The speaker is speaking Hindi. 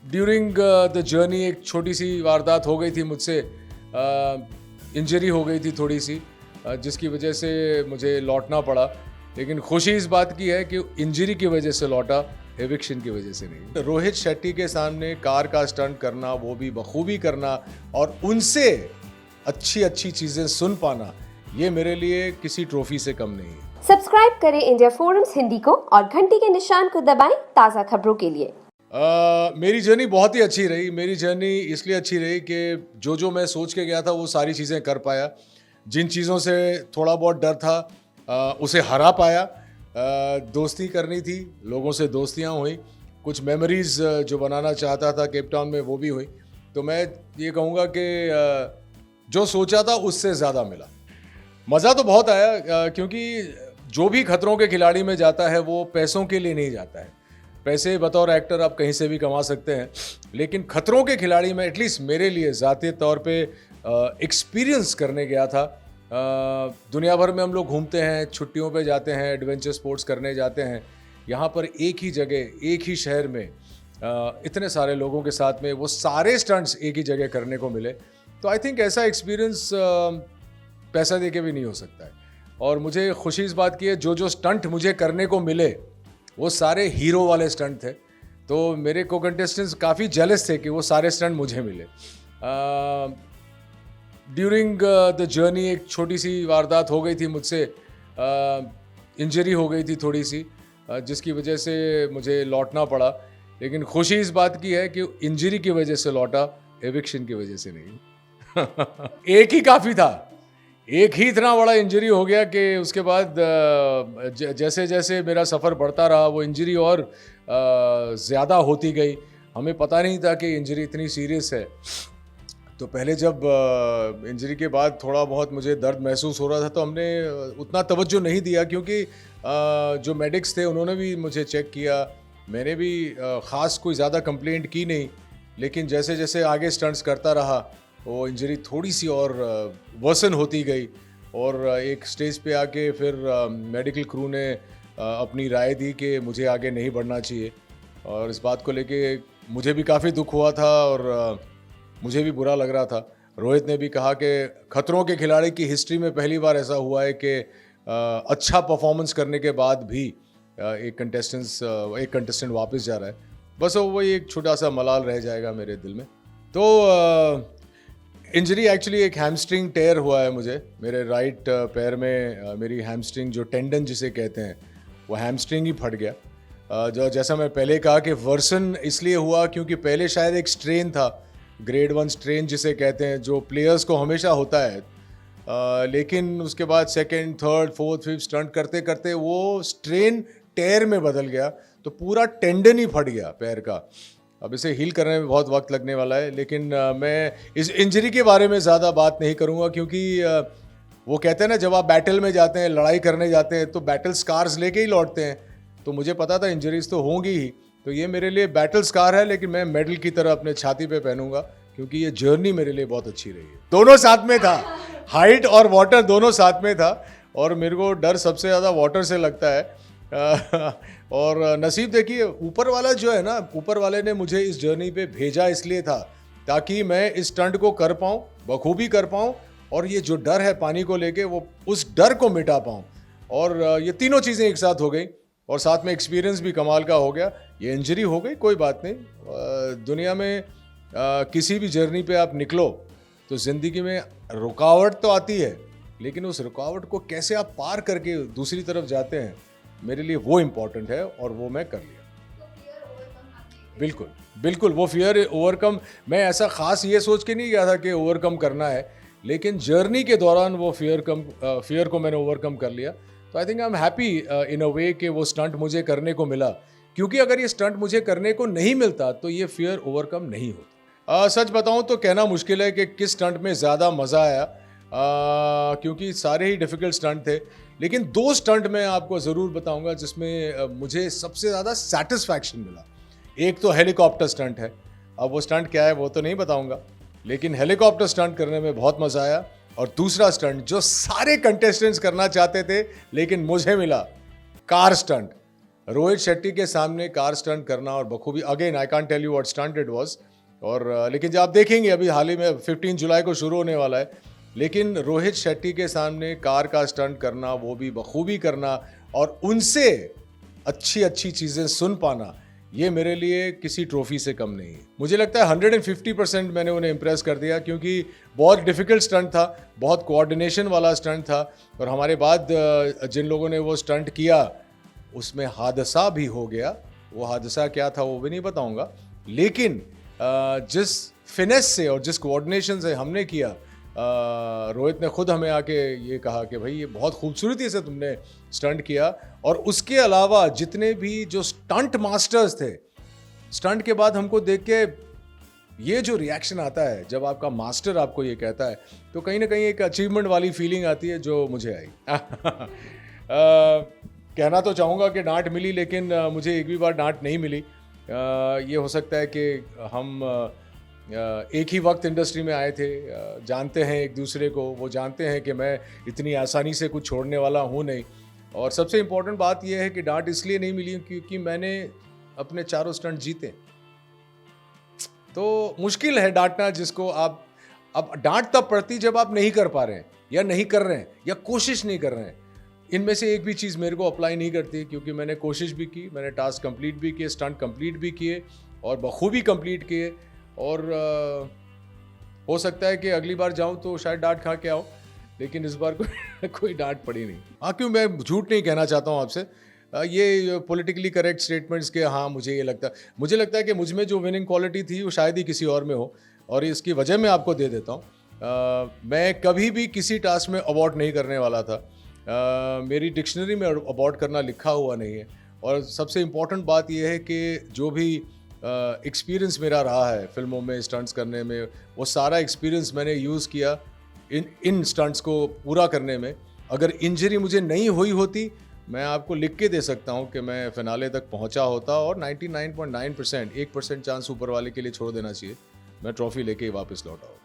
ड्यूरिंग द जर्नी एक छोटी सी वारदात हो गई थी मुझसे। इंजरी हो गई थी थोड़ी सी, जिसकी वजह से मुझे लौटना पड़ा। लेकिन खुशी इस बात की है कि इंजरी की वजह से लौटा, एविक्शन की वजह से नहीं। रोहित शेट्टी के सामने कार का स्टंट करना, वो भी बखूबी करना, और उनसे अच्छी अच्छी चीज़ें सुन पाना, ये मेरे लिए किसी ट्रॉफी से कम नहीं है। सब्सक्राइब करें इंडिया फोरम्स हिंदी को और घंटी के निशान को दबाएं ताज़ा खबरों के लिए। मेरी जर्नी बहुत ही अच्छी रही। मेरी जर्नी इसलिए अच्छी रही कि जो मैं सोच के गया था वो सारी चीज़ें कर पाया। जिन चीज़ों से थोड़ा बहुत डर था उसे हरा पाया। दोस्ती करनी थी, लोगों से दोस्तियां हुई, कुछ मेमोरीज़ जो बनाना चाहता था केप टाउन में वो भी हुई। तो मैं ये कहूँगा कि जो सोचा था उससे ज़्यादा मिला। मज़ा तो बहुत आया, क्योंकि जो भी खतरों के खिलाड़ी में जाता है वो पैसों के लिए नहीं जाता है। पैसे बतौर एक्टर आप कहीं से भी कमा सकते हैं, लेकिन खतरों के खिलाड़ी में एटलीस्ट मेरे लिए ज़ाती तौर पे एक्सपीरियंस करने गया था। दुनिया भर में हम लोग घूमते हैं, छुट्टियों पे जाते हैं, एडवेंचर स्पोर्ट्स करने जाते हैं। यहाँ पर एक ही जगह, एक ही शहर में इतने सारे लोगों के साथ में वो सारे स्टंट्स एक ही जगह करने को मिले। तो आई थिंक ऐसा एक्सपीरियंस पैसा दे के भी नहीं हो सकता है। और मुझे खुशी इस बात की है, जो स्टंट मुझे करने को मिले वो सारे हीरो वाले स्टंट थे। तो मेरे को कंटेस्टेंट्स काफ़ी जेलस थे कि वो सारे स्टंट मुझे मिले। ड्यूरिंग द जर्नी एक छोटी सी वारदात हो गई थी मुझसे। इंजरी हो गई थी थोड़ी सी, जिसकी वजह से मुझे लौटना पड़ा। लेकिन खुशी इस बात की है कि इंजरी की वजह से लौटा, एविक्शन की वजह से नहीं। एक ही काफ़ी था। एक ही इतना बड़ा इंजरी हो गया कि उसके बाद जैसे जैसे मेरा सफ़र बढ़ता रहा वो इंजरी और ज़्यादा होती गई। हमें पता नहीं था कि इंजरी इतनी सीरियस है। तो पहले जब इंजरी के बाद थोड़ा बहुत मुझे दर्द महसूस हो रहा था तो हमने उतना तवज्जो नहीं दिया, क्योंकि जो मेडिक्स थे उन्होंने भी मुझे चेक किया। मैंने भी ख़ास कोई ज़्यादा कंप्लेंट की नहीं। लेकिन जैसे जैसे आगे स्टंट्स करता रहा वो इंजरी थोड़ी सी और वर्सन होती गई, और एक स्टेज पे आके फिर मेडिकल क्रू ने अपनी राय दी कि मुझे आगे नहीं बढ़ना चाहिए। और इस बात को लेके मुझे भी काफ़ी दुख हुआ था और मुझे भी बुरा लग रहा था। रोहित ने भी कहा कि खतरों के खिलाड़ी की हिस्ट्री में पहली बार ऐसा हुआ है कि अच्छा परफॉर्मेंस करने के बाद भी एक कंटेस्टेंट वापस जा रहा है। बस वही एक छोटा सा मलाल रह जाएगा मेरे दिल में। तो इंजरी एक्चुअली एक हैमस्ट्रिंग टेयर हुआ है मुझे। मेरे राइट पैर में मेरी हैमस्ट्रिंग, जो टेंडन जिसे कहते हैं, वो हैमस्ट्रिंग ही फट गया। जो जैसा मैं पहले कहा कि वर्सन इसलिए हुआ क्योंकि पहले शायद एक स्ट्रेन था, ग्रेड 1 स्ट्रेन जिसे कहते हैं, जो प्लेयर्स को हमेशा होता है। लेकिन उसके बाद second, third, fourth, fifth stunt करते करते वो स्ट्रेन टेयर में बदल गया, तो पूरा टेंडन ही फट गया पैर का। अब इसे हील करने में बहुत वक्त लगने वाला है। लेकिन मैं इस इंजरी के बारे में ज़्यादा बात नहीं करूँगा, क्योंकि वो कहते हैं ना, जब आप बैटल में जाते हैं, लड़ाई करने जाते हैं, तो बैटल स्कार्स लेके ही लौटते हैं। तो मुझे पता था इंजरीज तो होंगी ही, तो ये मेरे लिए बैटल स्कार है, लेकिन मैं मेडल की तरह अपने छाती पे पहनूंगा, क्योंकि ये जर्नी मेरे लिए बहुत अच्छी रही है। दोनों साथ में था, हाइट और वाटर दोनों साथ में था, और मेरे को डर सबसे ज़्यादा वाटर से लगता है। और नसीब देखिए, ऊपर वाला जो है ना, ऊपर वाले ने मुझे इस जर्नी पे भेजा इसलिए था ताकि मैं इस स्टंट को कर पाऊँ, बखूबी कर पाऊँ, और ये जो डर है पानी को लेके, वो उस डर को मिटा पाऊँ। और ये तीनों चीज़ें एक साथ हो गई, और साथ में एक्सपीरियंस भी कमाल का हो गया। ये इंजरी हो गई, कोई बात नहीं। दुनिया में किसी भी जर्नी पे आप निकलो तो ज़िंदगी में रुकावट तो आती है, लेकिन उस रुकावट को कैसे आप पार करके दूसरी तरफ जाते हैं, मेरे लिए वो इम्पॉर्टेंट है, और वो मैं कर लिया। बिल्कुल बिल्कुल, वो फियर ओवरकम, मैं ऐसा ख़ास ये सोच के नहीं गया था कि ओवरकम करना है, लेकिन जर्नी के दौरान वो फियर को मैंने ओवरकम कर लिया। तो I think I am happy in a way कि वो स्टंट मुझे करने को मिला, क्योंकि अगर ये स्टंट मुझे करने को नहीं मिलता तो ये फियर ओवरकम नहीं होता। सच बताऊं तो कहना मुश्किल है कि किस स्टंट में ज़्यादा मज़ा आया, क्योंकि सारे ही डिफ़िकल्ट स्टंट थे। लेकिन 2 स्टंट मैं आपको ज़रूर बताऊंगा जिसमें मुझे सबसे ज़्यादा सेटिस्फैक्शन मिला। एक तो हेलीकॉप्टर स्टंट है। अब वो स्टंट क्या है वो तो नहीं बताऊंगा, लेकिन हेलीकॉप्टर स्टंट करने में बहुत मज़ा आया। और दूसरा स्टंट जो सारे कंटेस्टेंट्स करना चाहते थे लेकिन मुझे मिला, कार स्टंट। रोहित शेट्टी के सामने कार स्टंट करना और बखूबी, again I can't tell you what stunt it was, और लेकिन जब आप देखेंगे अभी हाल ही में 15 जुलाई को शुरू होने वाला है, लेकिन रोहित शेट्टी के सामने कार का स्टंट करना, वो भी बखूबी करना और उनसे अच्छी अच्छी चीज़ें सुन पाना, ये मेरे लिए किसी ट्रॉफी से कम नहीं है। मुझे लगता है 150% मैंने उन्हें इम्प्रेस कर दिया, क्योंकि बहुत डिफ़िकल्ट स्टंट था, बहुत कोऑर्डिनेशन वाला स्टंट था, और हमारे बाद जिन लोगों ने वो स्टंट किया उसमें हादसा भी हो गया। वो हादसा क्या था वो भी नहीं बताऊंगा, लेकिन जिस फिनेस से और जिस कोऑर्डिनेशन से हमने किया, रोहित ने खुद हमें आके ये कहा कि भाई ये बहुत खूबसूरती से तुमने स्टंट किया। और उसके अलावा जितने भी जो स्टंट मास्टर्स थे, स्टंट के बाद हमको देख के ये जो रिएक्शन आता है जब आपका मास्टर आपको ये कहता है, तो कहीं ना कहीं एक अचीवमेंट वाली फीलिंग आती है जो मुझे आई। कहना तो चाहूँगा कि डांट मिली, लेकिन मुझे एक भी बार डांट नहीं मिली। ये हो सकता है कि हम एक ही वक्त इंडस्ट्री में आए थे, जानते हैं एक दूसरे को, वो जानते हैं कि मैं इतनी आसानी से कुछ छोड़ने वाला हूँ नहीं। और सबसे इम्पोर्टेंट बात यह है कि डांट इसलिए नहीं मिली क्योंकि मैंने अपने चारों स्टंट जीते। तो मुश्किल है डांटना जिसको आप, अब डांट तब पड़ती जब आप नहीं कर पा रहे हैं या नहीं कर रहे हैं या कोशिश नहीं कर रहे हैं। इनमें से एक भी चीज़ मेरे को अप्लाई नहीं करती, क्योंकि मैंने कोशिश भी की, मैंने टास्क कंप्लीट भी किए, स्टंट कंप्लीट भी किए और बखूबी कंप्लीट किए। और हो सकता है कि अगली बार जाऊं तो शायद डांट खा के आऊं, लेकिन इस बार कोई डांट पड़ी नहीं। हाँ, क्यों, मैं झूठ नहीं कहना चाहता हूं आपसे, ये पॉलिटिकली करेक्ट स्टेटमेंट्स के, हाँ मुझे ये लगता है, मुझे लगता है कि मुझ में जो विनिंग क्वालिटी थी वो शायद ही किसी और में हो, और इसकी वजह मैं आपको दे देता हूँ। मैं कभी भी किसी टास्क में अबॉर्ट नहीं करने वाला था। मेरी डिक्शनरी में अबॉर्ट करना लिखा हुआ नहीं है। और सबसे इम्पॉर्टेंट बात यह है कि जो भी एक्सपीरियंस मेरा रहा है फिल्मों में स्टंट्स करने में, वो सारा एक्सपीरियंस मैंने यूज़ किया इन स्टंट्स को पूरा करने में। अगर इंजरी मुझे नहीं हुई होती, मैं आपको लिख के दे सकता हूँ कि मैं फिनाले तक पहुँचा होता, और 99.9%, 1% चांस ऊपर वाले के लिए छोड़ देना चाहिए, मैं ट्रॉफी लेके ही वापस लौटा हूँ।